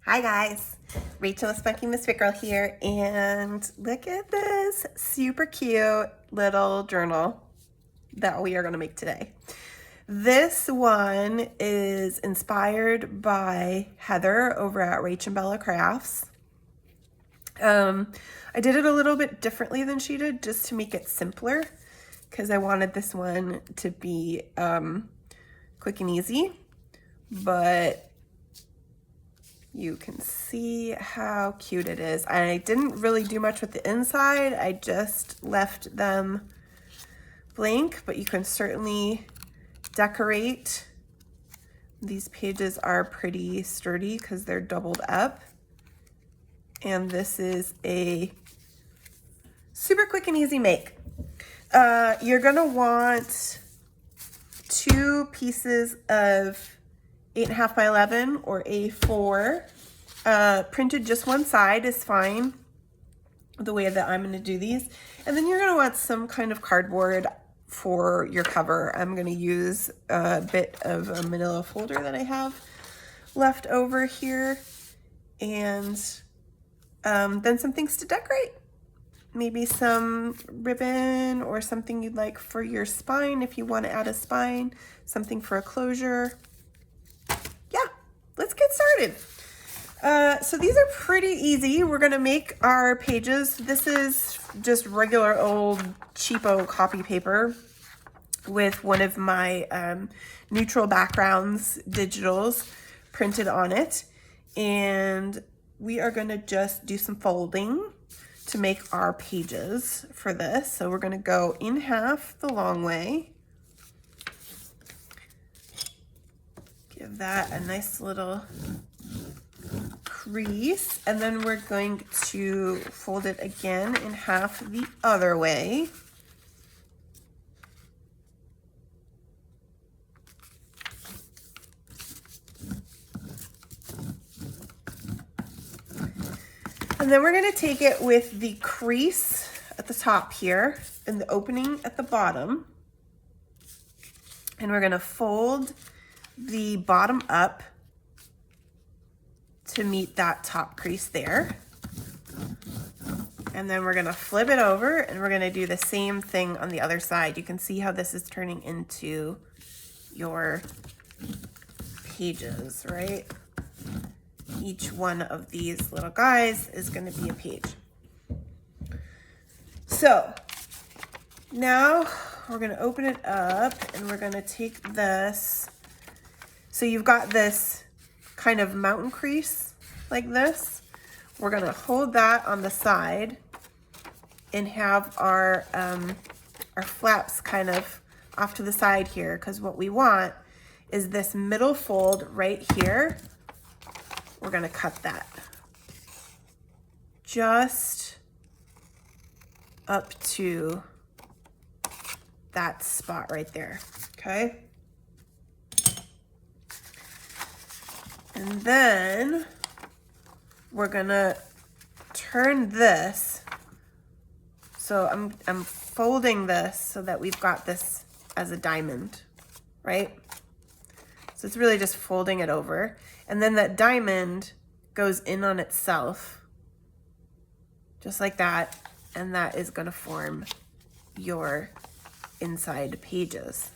Hi guys, Rachel, Spunky Misfit Girl here, and look at this super cute little journal that we are going to make today. This one is inspired by Heather over at Rach and Bella Crafts. I did it a little bit differently than she did just to make it simpler because I wanted this one to be quick and easy, but you can see how cute it is. I didn't really do much with the inside. I just left them blank, but you can certainly decorate. These pages are pretty sturdy because they're doubled up. And this is a super quick and easy make. You're gonna want 2 pieces of 8.5 by 11 or A4. Printed just one side is fine, the way that I'm gonna do these. And then you're gonna want some kind of cardboard for your cover. I'm gonna use a bit of a manila folder that I have left over here, and then some things to decorate. Maybe some ribbon or something you'd like for your spine if you want to add a spine, something for a closure. Let's get started. So these are pretty easy. We're gonna make our pages. This is just regular old cheapo copy paper with one of my neutral backgrounds digitals printed on it. And we are gonna just do some folding to make our pages for this. So we're gonna go in half the long way. Give that a nice little crease, and then we're going to fold it again in half the other way. And then we're going to take it with the crease at the top here and the opening at the bottom, and we're going to fold the bottom up to meet that top crease there. And then we're gonna flip it over and we're gonna do the same thing on the other side. You can see how this is turning into your pages, right? Each one of these little guys is gonna be a page. So now we're gonna open it up and we're gonna take this. So you've got this kind of mountain crease like this. We're gonna hold that on the side and have our flaps kind of off to the side here, because what we want is this middle fold right here. We're gonna cut that just up to that spot right there, okay? And then we're gonna turn this. So I'm folding this so that we've got this as a diamond, right? So it's really just folding it over. And then that diamond goes in on itself, just like that. And that is gonna form your inside pages,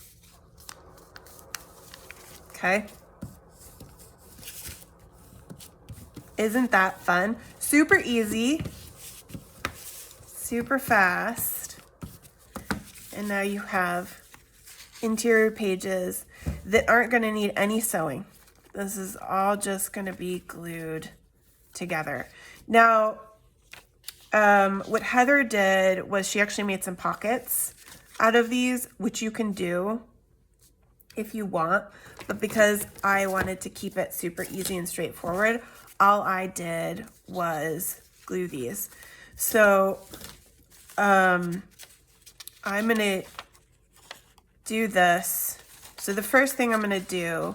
okay? Isn't that fun? Super easy, super fast. And now you have interior pages that aren't gonna need any sewing. This is all just gonna be glued together. Now, what Heather did was she actually made some pockets out of these, which you can do if you want, but because I wanted to keep it super easy and straightforward, all I did was glue these. So I'm gonna do this. So the first thing I'm gonna do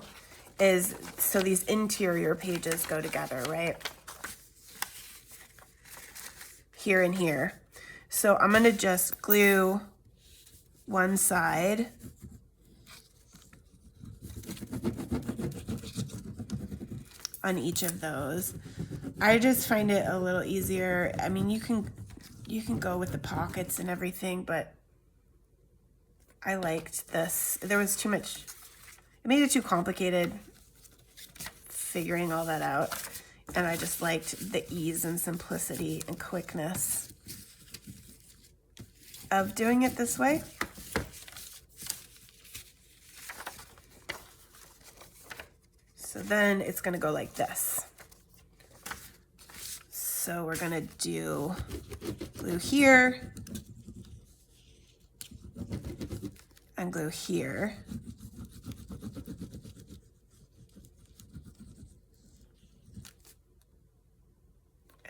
is, so these interior pages go together, right? Here and here. So I'm gonna just glue one side on each of those. I just find it a little easier. I mean, you can go with the pockets and everything, but I liked this. There was too much, it made it too complicated figuring all that out. And I just liked the ease and simplicity and quickness of doing it this way. So then it's gonna go like this. So we're gonna do glue here and glue here.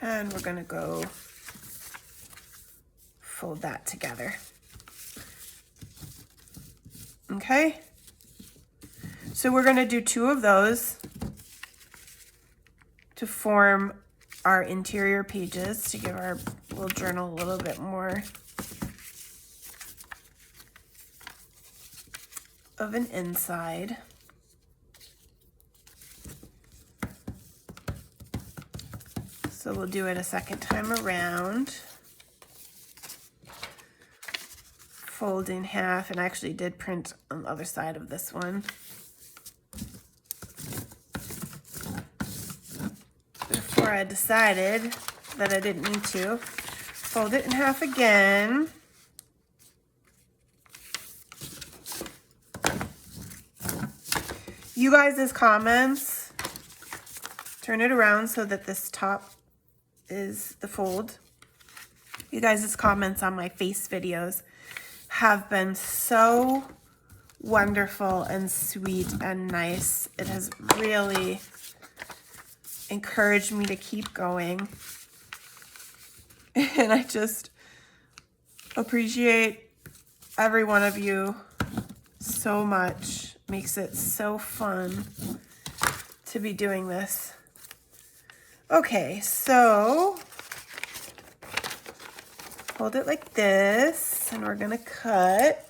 And we're gonna go fold that together. Okay? So we're gonna do 2 of those to form our interior pages to give our little journal a little bit more of an inside. So we'll do it a second time around. Fold in half, and I actually did print on the other side of this one. Before I decided that I didn't need to. Fold it in half again. You guys' comments, turn it around so that this top is the fold. You guys' comments on my face videos have been so wonderful and sweet and nice. It has really encouraged me to keep going. And I just appreciate every one of you so much. Makes it so fun to be doing this. Okay, so hold it like this, and we're gonna cut.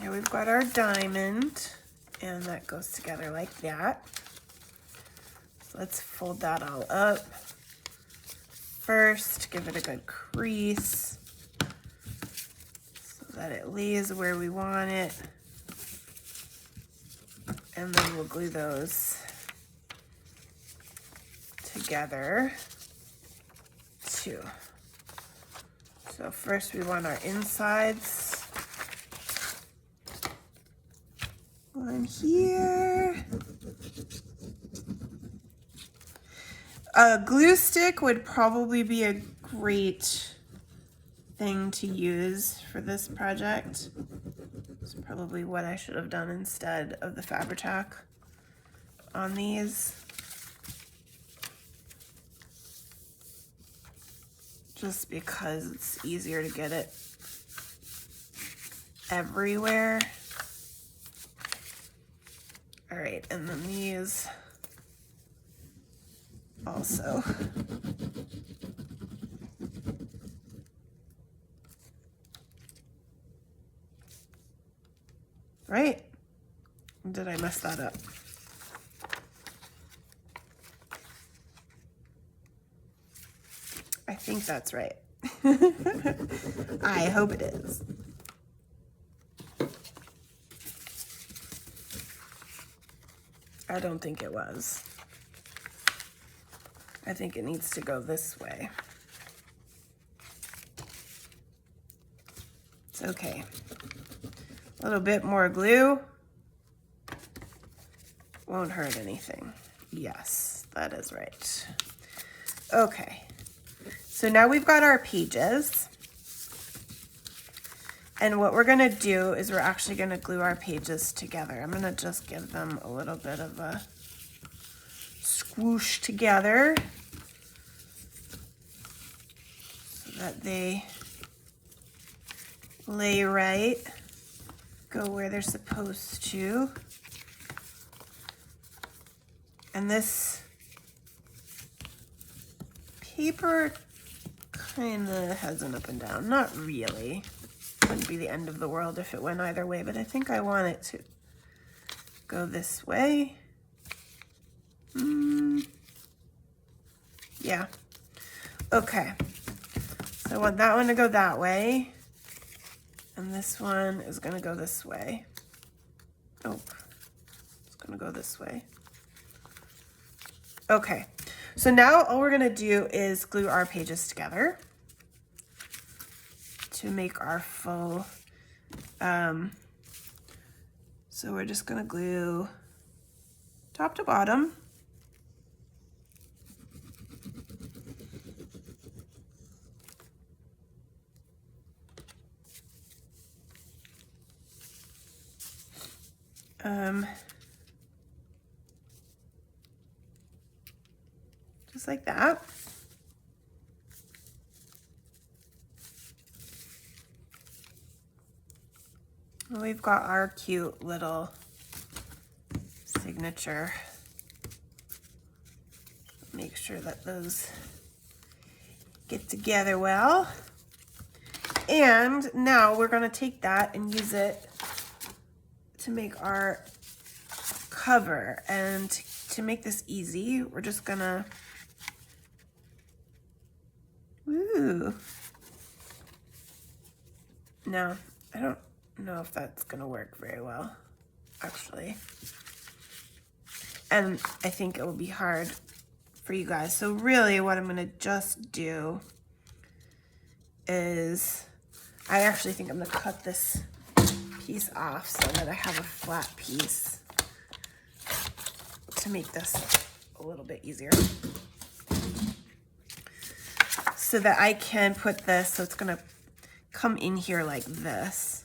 Here we've got our diamond, and that goes together like that. So let's fold that all up. First, give it a good crease so that it lays where we want it. And then we'll glue those together too. So first we want our insides. One here. A glue stick would probably be a great thing to use for this project. It's probably what I should have done instead of the Fabri-Tac on these. Just because it's easier to get it everywhere. All right, and then these also. Right? Or did I mess that up? I think that's right. I hope it is. I don't think it was. I think it needs to go this way. It's okay. A little bit more glue won't hurt anything. Yes, that is right. Okay, so now we've got our pages. And what we're gonna do is we're actually gonna glue our pages together. I'm gonna just give them a little bit of a swoosh together so that they lay right, go where they're supposed to. And this paper kind of has an up and down. Not really. Wouldn't be the end of the world if it went either way, but I think I want it to go this way. Yeah. Okay. So I want that one to go that way. And this one is going to go this way. Oh, it's going to go this way. Okay. So now all we're going to do is glue our pages together to make our full, so we're just going to glue top to bottom. Just like that. And we've got our cute little signature. Make sure that those get together well. And now we're going to take that and use it to make our cover. And to make this easy, we're just going to, no, I don't know if that's going to work very well, actually. And I think it will be hard for you guys. So really what I'm going to just do is, I actually think I'm going to cut this piece off so that I have a flat piece to make this a little bit easier. So that I can put this, so it's going to come in here like this.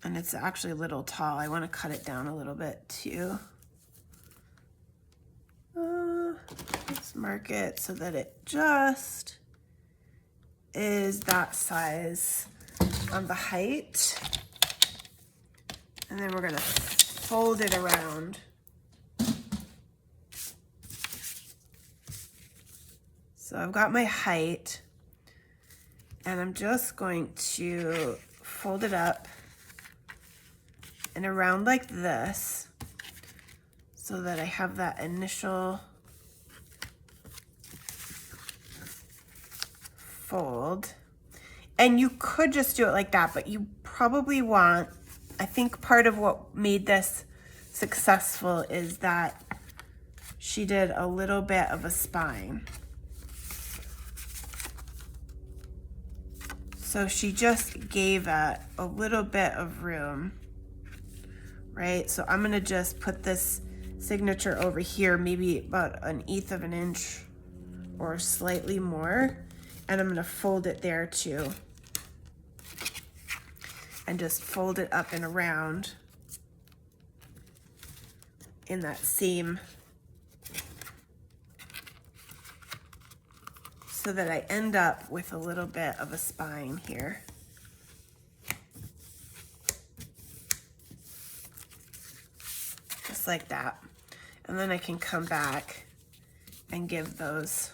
And it's actually a little tall. I want to cut it down a little bit too. Let's mark it so that it just is that size on the height. And then we're going to fold it around. So I've got my height, and I'm just going to fold it up and around like this so that I have that initial fold. And you could just do it like that, but you probably want, I think part of what made this successful is that she did a little bit of a spine. So she just gave it a little bit of room, right? So I'm gonna just put this signature over here, maybe about 1/8 of an inch or slightly more. And I'm gonna fold it there too. And just fold it up and around in that same, so that I end up with a little bit of a spine here. Just like that. And then I can come back and give those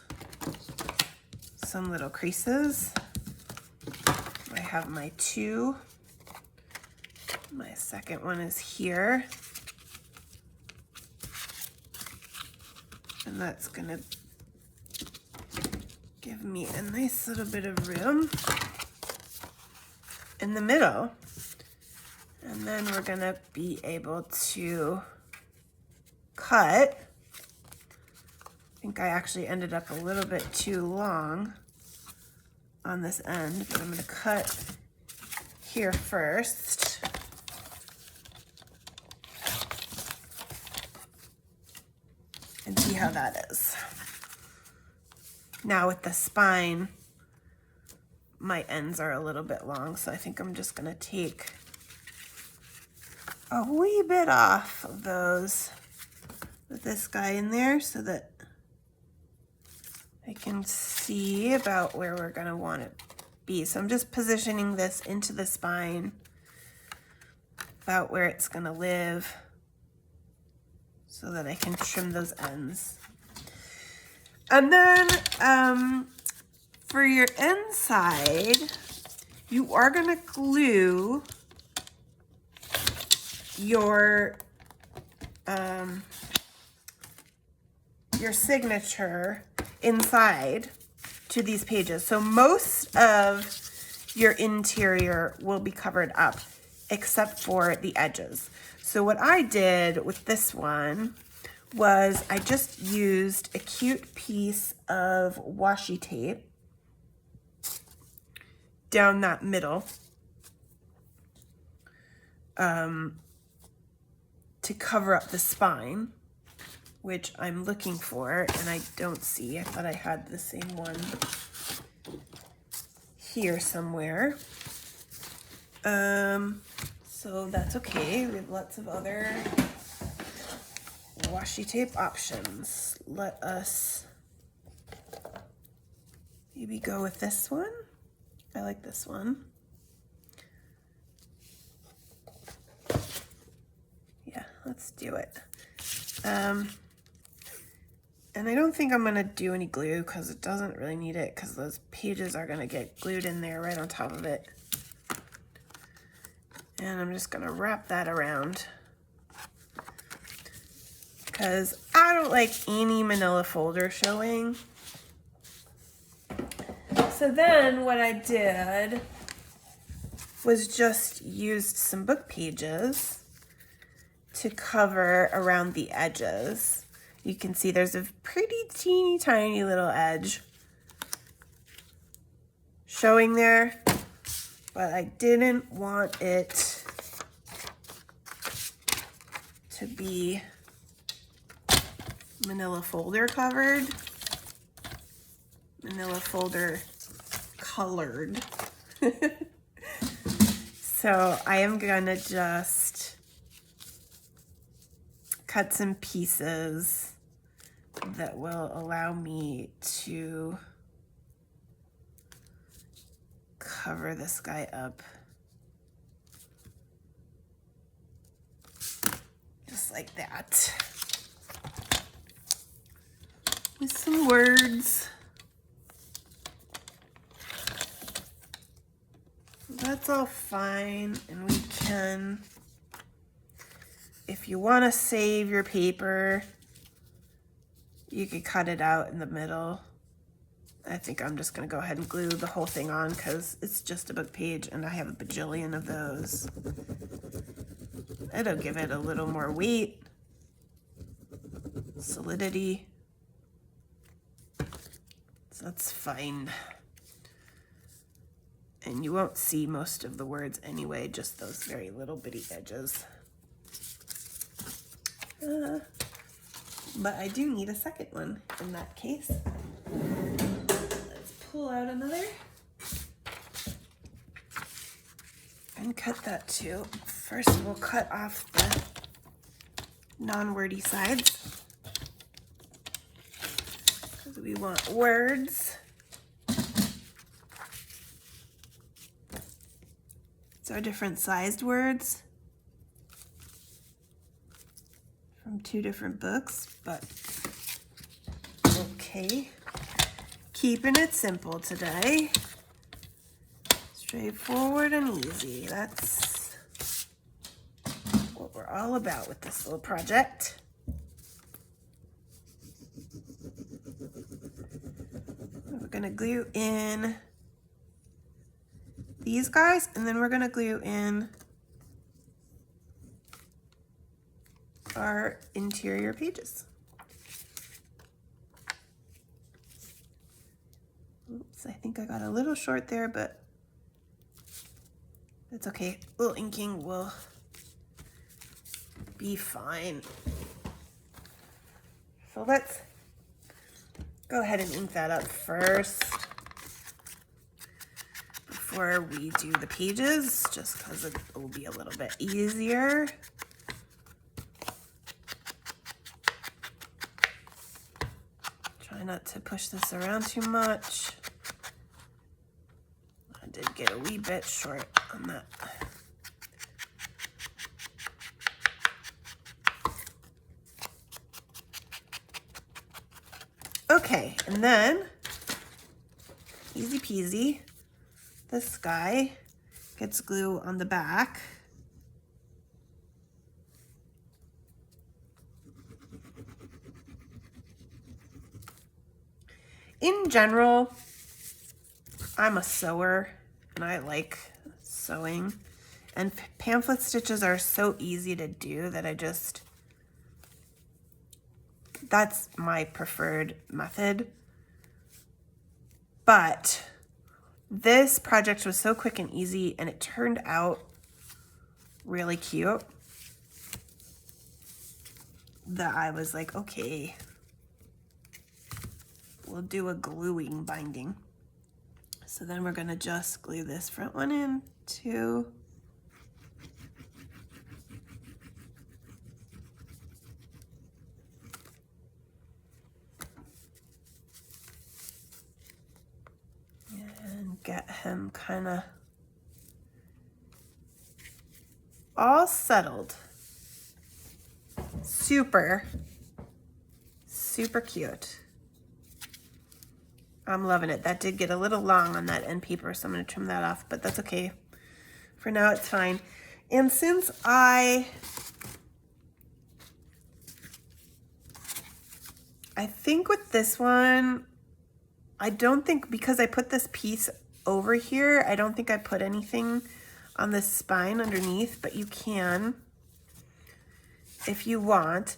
some little creases. I have my 2. My second one is here. And that's gonna give me a nice little bit of room in the middle. And then we're gonna be able to cut. I think I actually ended up a little bit too long on this end, but I'm gonna cut here first. And see how that is. Now with the spine, my ends are a little bit long, so I think I'm just gonna take a wee bit off of those with this guy in there so that I can see about where we're gonna want it to be. So I'm just positioning this into the spine, about where it's gonna live, so that I can trim those ends. And then for your inside, you are gonna glue your signature inside to these pages. So most of your interior will be covered up except for the edges. So what I did with this one was I just used a cute piece of washi tape down that middle to cover up the spine, which I'm looking for and I don't see. I thought I had the same one here somewhere. So that's okay. We have lots of other washi tape options. Let us maybe go with this one. I like this one. Yeah, let's do it. And I don't think I'm gonna do any glue because it doesn't really need it because those pages are gonna get glued in there right on top of it. And I'm just gonna wrap that around because I don't like any manila folder showing. So then what I did was just used some book pages to cover around the edges. You can see there's a pretty teeny tiny little edge showing there, but I didn't want it to be manila folder covered, manila folder colored. So I am gonna just cut some pieces that will allow me to cover this guy up. Just like that. With some words. That's all fine, and we can, if you want to save your paper, you could cut it out in the middle. I think I'm just going to go ahead and glue the whole thing on because it's just a book page and I have a bajillion of those. It'll give it a little more weight, solidity. So that's fine. And you won't see most of the words anyway, just those very little bitty edges. But I do need a second one in that case. Let's pull out another and cut that too. First we'll cut off the non-wordy sides because we want words. So different sized words from two different books, but okay. Keeping it simple today. Straightforward and easy. That's what we're all about with this little project. We're gonna glue in these guys, and then we're gonna glue in our interior pages. Oops, I think I got a little short there, but it's okay. A little inking will be fine. So let's go ahead and ink that up first before we do the pages, just because it will be a little bit easier. Try not to push this around too much. I did get a wee bit short on that. Okay, and then, easy peasy, this guy gets glue on the back. In general, I'm a sewer and I like sewing, and pamphlet stitches are so easy to do that that's my preferred method. But this project was so quick and easy, and it turned out really cute that I was like, okay, we'll do a gluing binding. So then we're gonna just glue this front one in too. And get him kind of all settled. Super, super cute. I'm loving it. That did get a little long on that end paper, so I'm going to trim that off, but that's okay. For now, it's fine. And since I think with this one, I don't think, because I put this piece over here, I don't think I put anything on the spine underneath, but you can if you want.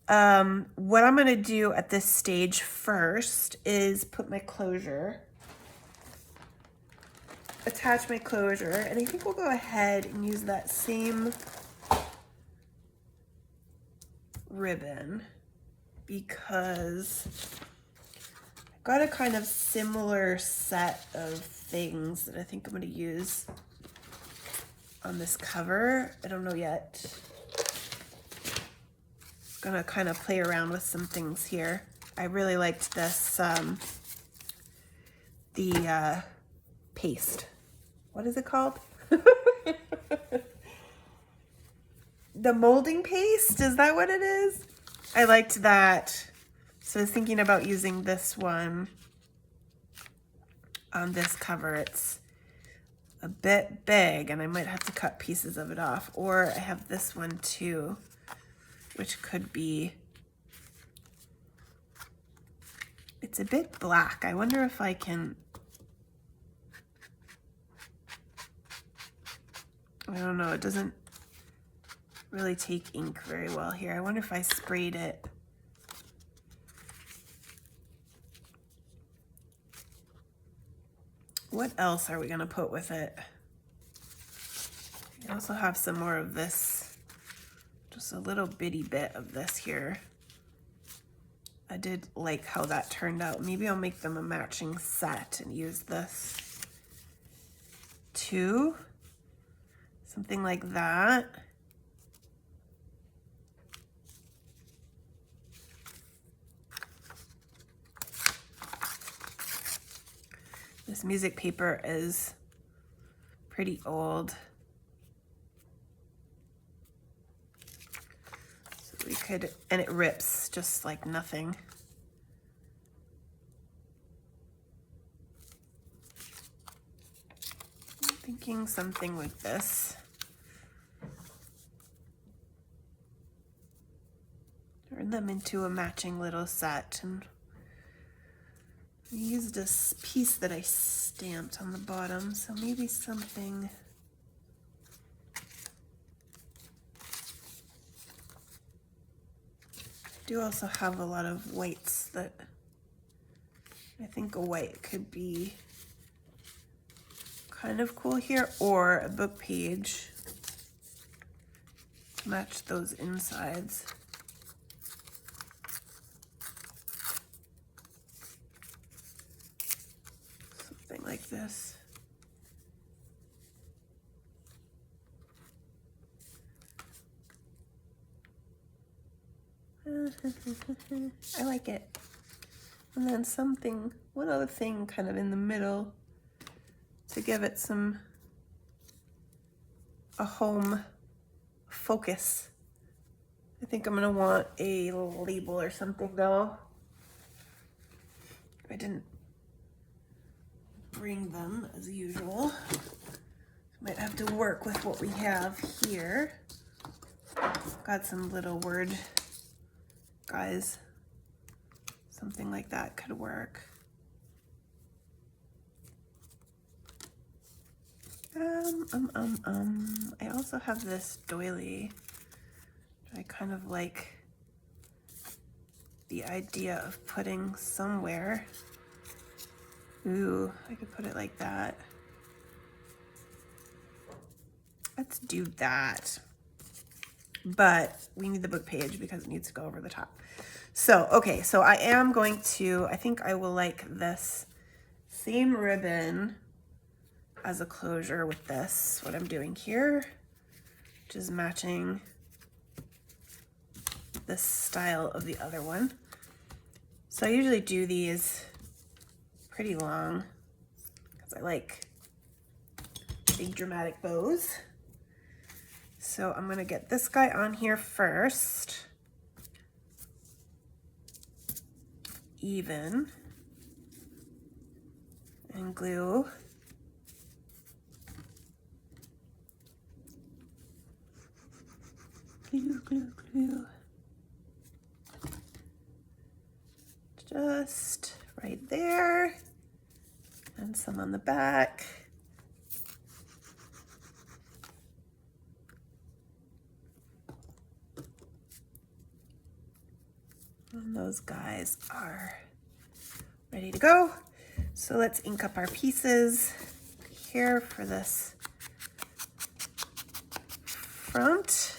What I'm going to do at this stage first is put my closure, attach my closure, and I think we'll go ahead and use that same ribbon because I've got a kind of similar set of things that I think I'm going to use on this cover. I don't know yet. Gonna kind of play around with some things here. I really liked this, the paste. What is it called? The molding paste, is that what it is? I liked that. So I was thinking about using this one on this cover. It's a bit big and I might have to cut pieces of it off. Or I have this one too, which could be, it's a bit black. I wonder if I can, I don't know, it doesn't really take ink very well here. I wonder if I sprayed it. What else are we gonna put with it? I also have some more of this, just a little bitty bit of this here. I did like how that turned out. Maybe I'll make them a matching set and use this too. Something like that. This music paper is pretty old. So we could, and it rips just like nothing. I'm thinking something like this. Turn them into a matching little set. And I used this piece that I stamped on the bottom, so maybe something. I do also have a lot of whites that I think a white could be kind of cool here, or a book page to match those insides. Something like this. I like it. And then something, one other thing kind of in the middle to give it a home focus. I think I'm gonna want a little label or something though. I didn't bring them as usual. Might have to work with what we have here. Got some little word guys. Something like that could work. I also have this doily. I kind of like the idea of putting somewhere. Ooh, I could put it like that. Let's do that. But we need the book page because it needs to go over the top. So, okay, so I am going to, I think I will like this same ribbon as a closure with this, what I'm doing here, which is matching the style of the other one. So I usually do these pretty long because I like big dramatic bows. So I'm gonna get this guy on here first, even, and glue. Glue, glue, glue. Just right there, and some on the back. And those guys are ready to go. So let's ink up our pieces here for this front.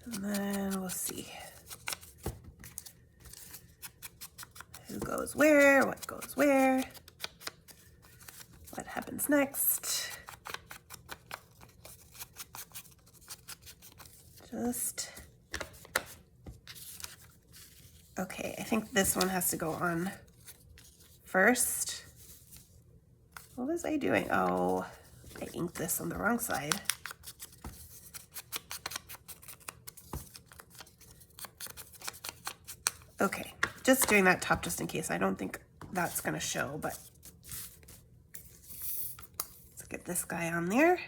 And then we'll see who goes where, what goes where, what happens next. Just, okay, I think this one has to go on first. What was I doing? Oh, I inked this on the wrong side. Okay, just doing that top just in case. I don't think that's gonna show, but let's get this guy on there.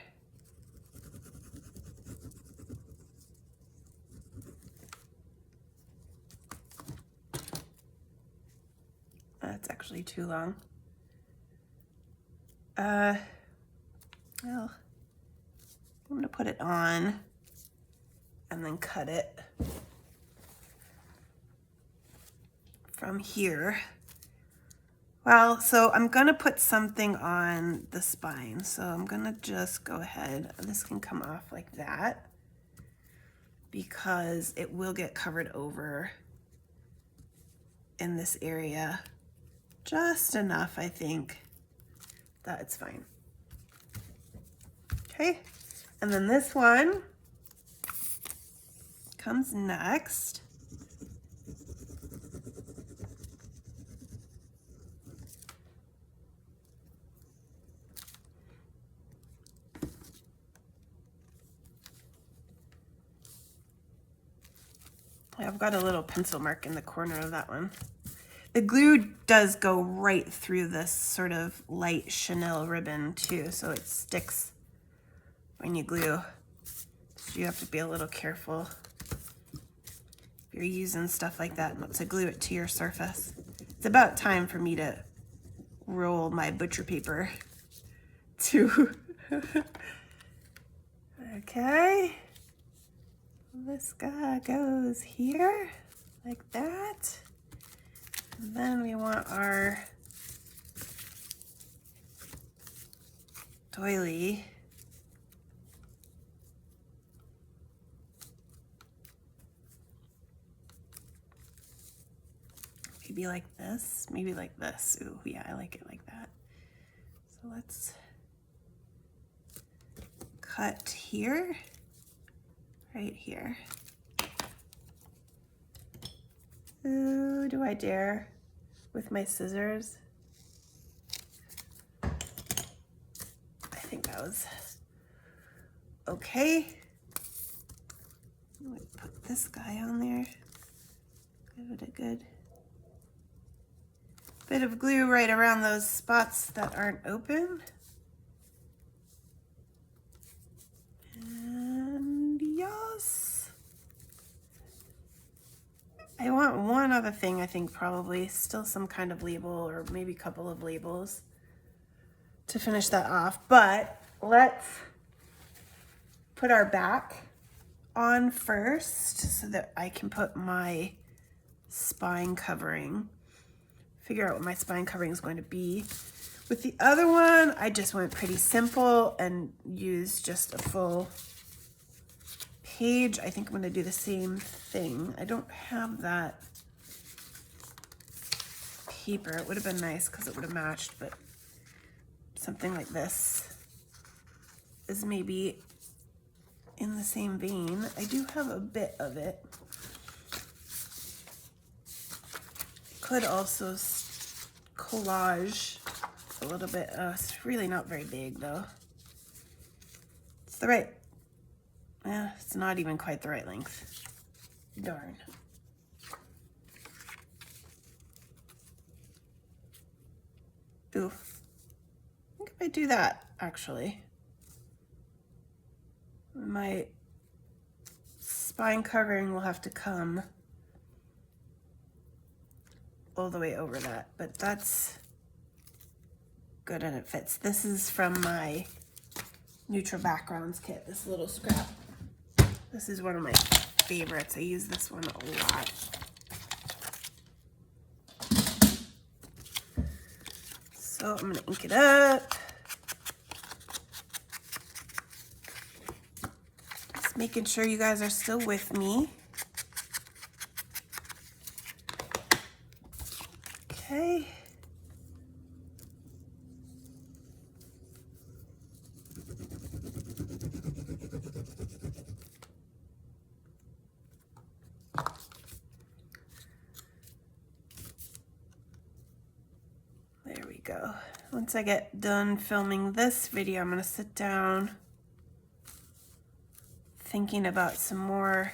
That's actually too long. Well, I'm gonna put it on and then cut it from here. Well, so I'm gonna put something on the spine. So I'm gonna just go ahead, this can come off like that because it will get covered over in this area just enough, I think, that it's fine. Okay, and then this one comes next. I've got a little pencil mark in the corner of that one. The glue does go right through this sort of light Chanel ribbon too, so it sticks when you glue. So you have to be a little careful if you're using stuff like that not to glue it to your surface. It's about time for me to roll my butcher paper too. Okay. This guy goes here like that. And then we want our doily maybe like this, maybe like this. Ooh, yeah, I like it like that. So let's cut here, right here. Ooh, do I dare with my scissors? I think that was okay. Put this guy on there. Give it a good bit of glue right around those spots that aren't open. And yes. I want one other thing, I think probably, still some kind of label or maybe a couple of labels to finish that off. But let's put our back on first so that I can put my spine covering, figure out what my spine covering is going to be. With the other one, I just went pretty simple and used just a full page. I think I'm going to do the same thing. I don't have that paper. It would have been nice because it would have matched, but something like this is maybe in the same vein. I do have a bit of it. Could also collage a little bit. It's really not very big though. It's the right, it's not even quite the right length. Darn. Ooh, I think if I do that, actually, my spine covering will have to come all the way over that, but that's good and it fits. This is from my Neutral Backgrounds kit, this little scrap. This is one of my favorites. I use this one a lot. So I'm gonna ink it up. Just making sure you guys are still with me. Okay. There we go. Once I get done filming this video, I'm gonna sit down thinking about some more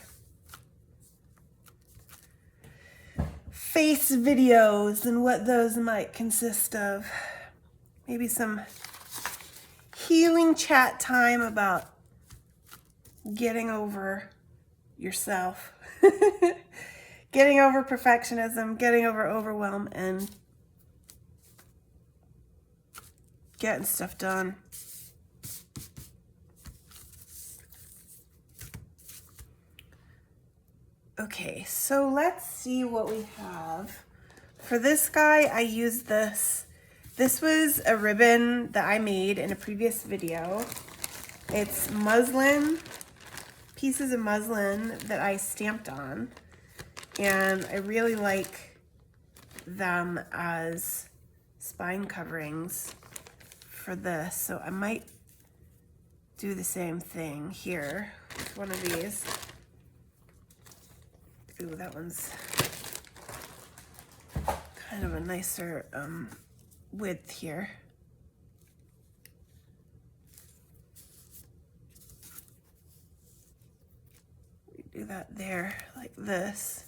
face videos and what those might consist of. Maybe some healing chat time about getting over yourself, getting over perfectionism, getting over overwhelm, and getting stuff done. Okay, so let's see what we have. For this guy, I used this. This was a ribbon that I made in a previous video. It's muslin, pieces of muslin that I stamped on. And I really like them as spine coverings for this. So I might do the same thing here with one of these. Ooh, that one's kind of a nicer width here. We do that there like this.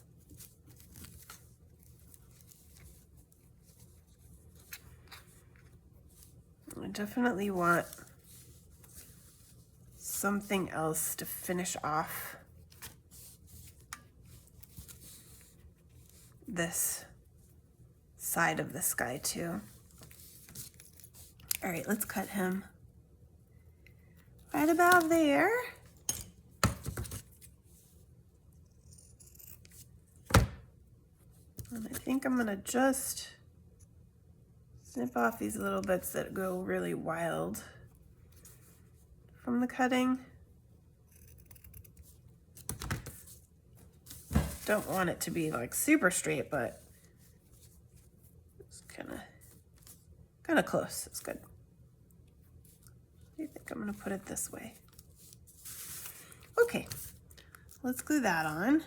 I definitely want something else to finish off this side of this guy too. All right, let's cut him right about there. And I think I'm gonna just snip off these little bits that go really wild from the cutting. Don't want it to be like super straight, but it's kind of close. It's good. I think I'm gonna put it this way. Okay, let's glue that on.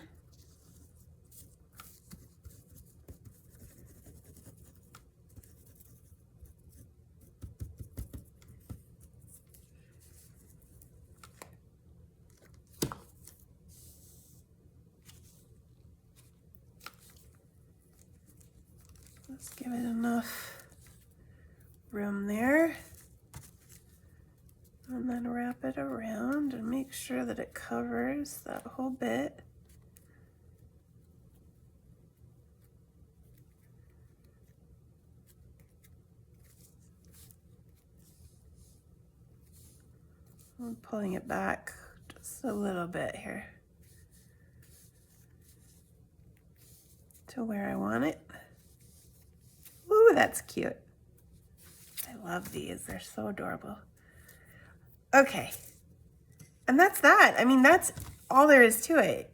Just give it enough room there. And then wrap it around and make sure that it covers that whole bit. I'm pulling it back just a little bit here to where I want it. Ooh, that's cute. I love these, they're so adorable. Okay, and that's that. I mean, that's all there is to it.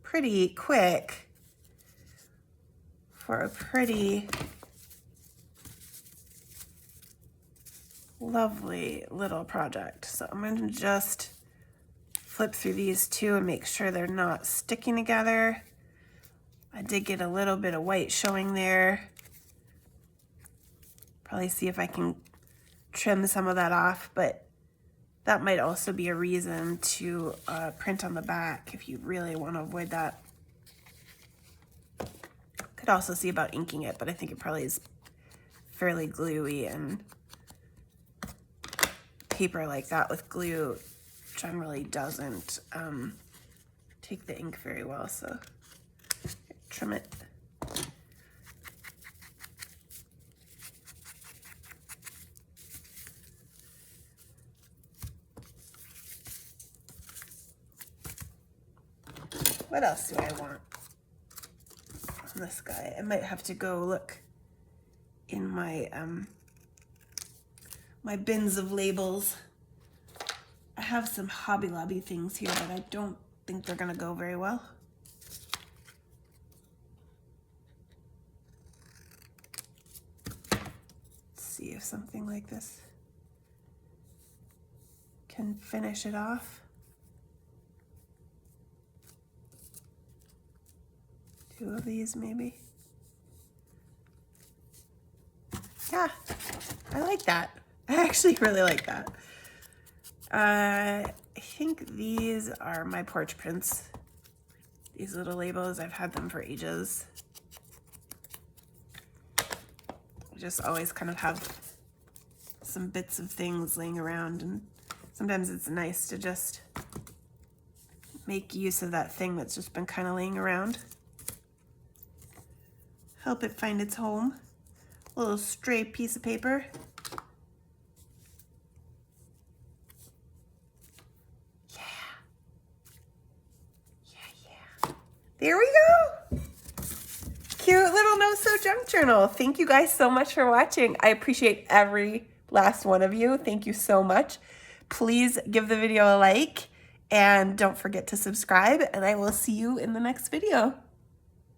Pretty quick for a pretty lovely little project. So I'm going to just flip through these two and make sure they're not sticking together. I did get a little bit of white showing there. Probably see if I can trim some of that off, but that might also be a reason to print on the back if you really want to avoid that. Could also see about inking it, but I think it probably is fairly gluey, and paper like that with glue generally doesn't take the ink very well, so trim it. What else do I want on this guy? I might have to go look in my my bins of labels. I have some Hobby Lobby things here, but I don't think they're gonna go very well. Let's see if something like this can finish it off. Two of these maybe. Yeah, I like that. I actually really like that. I think these are my porch prints. These little labels, I've had them for ages. I just always kind of have some bits of things laying around, and sometimes it's nice to just make use of that thing that's just been kind of laying around. Help it find its home. A little stray piece of paper. Yeah. Yeah. There we go. Cute little No Sew Junk Journal. Thank you guys so much for watching. I appreciate every last one of you. Thank you so much. Please give the video a like and don't forget to subscribe, and I will see you in the next video.